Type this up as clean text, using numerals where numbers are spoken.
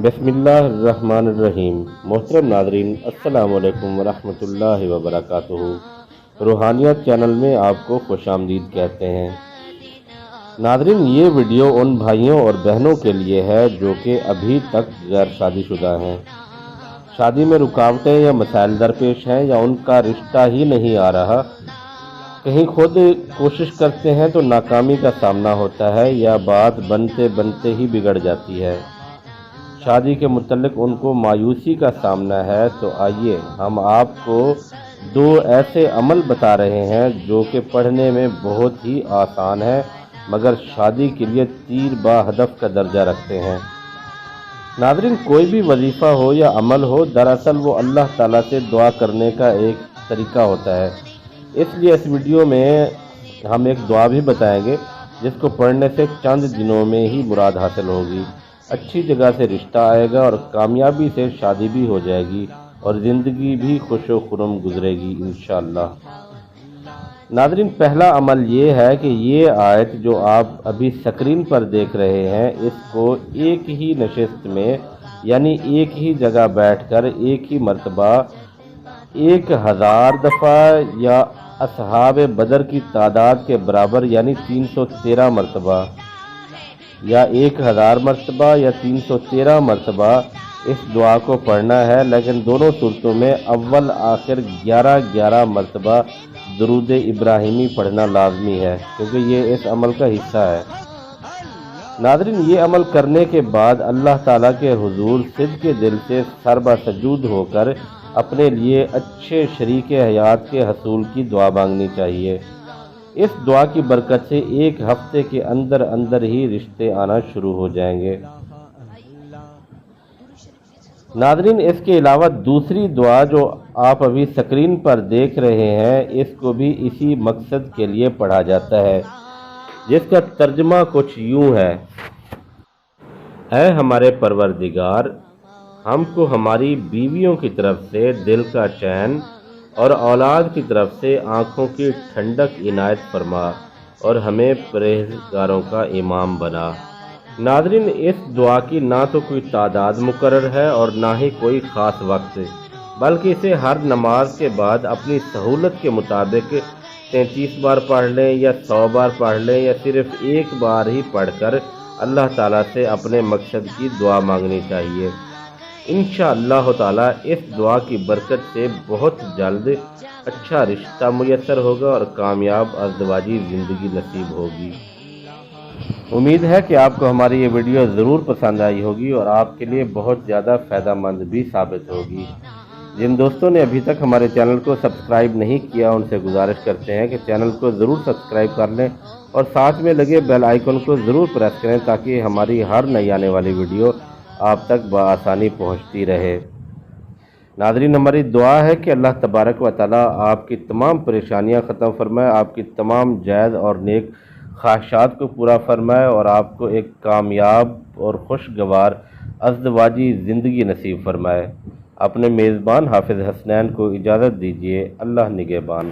بسم اللہ الرحمن الرحیم۔ محترم ناظرین، السلام علیکم ورحمۃ اللہ وبرکاتہ۔ روحانیت چینل میں آپ کو خوش آمدید کہتے ہیں۔ ناظرین، یہ ویڈیو ان بھائیوں اور بہنوں کے لیے ہے جو کہ ابھی تک غیر شادی شدہ ہیں، شادی میں رکاوٹیں یا مسائل درپیش ہیں، یا ان کا رشتہ ہی نہیں آ رہا، کہیں خود کوشش کرتے ہیں تو ناکامی کا سامنا ہوتا ہے، یا بات بنتے بنتے ہی بگڑ جاتی ہے، شادی کے متعلق ان کو مایوسی کا سامنا ہے۔ تو آئیے ہم آپ کو دو ایسے عمل بتا رہے ہیں جو کہ پڑھنے میں بہت ہی آسان ہے، مگر شادی کے لیے تیر با ہدف کا درجہ رکھتے ہیں۔ ناظرین، کوئی بھی وظیفہ ہو یا عمل ہو، دراصل وہ اللہ تعالیٰ سے دعا کرنے کا ایک طریقہ ہوتا ہے۔ اس لیے اس ویڈیو میں ہم ایک دعا بھی بتائیں گے جس کو پڑھنے سے چند دنوں میں ہی مراد حاصل ہوگی، اچھی جگہ سے رشتہ آئے گا اور کامیابی سے شادی بھی ہو جائے گی اور زندگی بھی خوش و خرم گزرے گی انشاءاللہ۔ ناظرین، پہلا عمل یہ ہے کہ یہ آیت جو آپ ابھی سکرین پر دیکھ رہے ہیں، اس کو ایک ہی نشست میں، یعنی ایک ہی جگہ بیٹھ کر ایک ہی مرتبہ 1000 دفعہ یا اصحاب بدر کی تعداد کے برابر، یعنی 313 مرتبہ، یا 1000 مرتبہ یا 313 مرتبہ اس دعا کو پڑھنا ہے، لیکن دونوں صورتوں میں اول آخر 11 مرتبہ درود ابراہیمی پڑھنا لازمی ہے، کیونکہ یہ اس عمل کا حصہ ہے۔ ناظرین، یہ عمل کرنے کے بعد اللہ تعالیٰ کے حضور صدق دل سے سربا سجود ہو کر اپنے لیے اچھے شریک حیات کے حصول کی دعا مانگنی چاہیے۔ اس دعا کی برکت سے ایک ہفتے کے اندر اندر ہی رشتے آنا شروع ہو جائیں گے۔ ناظرین، اس کے علاوہ دوسری دعا جو آپ ابھی سکرین پر دیکھ رہے ہیں، اس کو بھی اسی مقصد کے لیے پڑھا جاتا ہے، جس کا ترجمہ کچھ یوں ہے: اے ہمارے پروردگار، ہم کو ہماری بیویوں کی طرف سے دل کا چین اور اولاد کی طرف سے آنکھوں کی ٹھنڈک عنایت فرما، اور ہمیں پرہیزگاروں کا امام بنا۔ ناظرین، اس دعا کی نہ تو کوئی تعداد مقرر ہے اور نہ ہی کوئی خاص وقت، بلکہ اسے ہر نماز کے بعد اپنی سہولت کے مطابق 33 بار پڑھ لیں یا 100 بار پڑھ لیں، یا صرف ایک بار ہی پڑھ کر اللہ تعالیٰ سے اپنے مقصد کی دعا مانگنی چاہیے۔ انشاءاللہ تعالیٰ اس دعا کی برکت سے بہت جلد اچھا رشتہ میسر ہوگا اور کامیاب ازدواجی زندگی نصیب ہوگی۔ امید ہے کہ آپ کو ہماری یہ ویڈیو ضرور پسند آئی ہوگی اور آپ کے لیے بہت زیادہ فائدہ مند بھی ثابت ہوگی۔ جن دوستوں نے ابھی تک ہمارے چینل کو سبسکرائب نہیں کیا، ان سے گزارش کرتے ہیں کہ چینل کو ضرور سبسکرائب کر لیں اور ساتھ میں لگے بیل آئیکن کو ضرور پریس کریں تاکہ ہماری ہر نئی آنے والی ویڈیو آپ تک بآسانی پہنچتی رہے۔ ناظرین، ہماری دعا ہے کہ اللہ تبارک و تعالیٰ آپ کی تمام پریشانیاں ختم فرمائے، آپ کی تمام جائز اور نیک خواہشات کو پورا فرمائے اور آپ کو ایک کامیاب اور خوشگوار ازدواجی زندگی نصیب فرمائے۔ اپنے میزبان حافظ حسنین کو اجازت دیجیے۔ اللہ نگہبان۔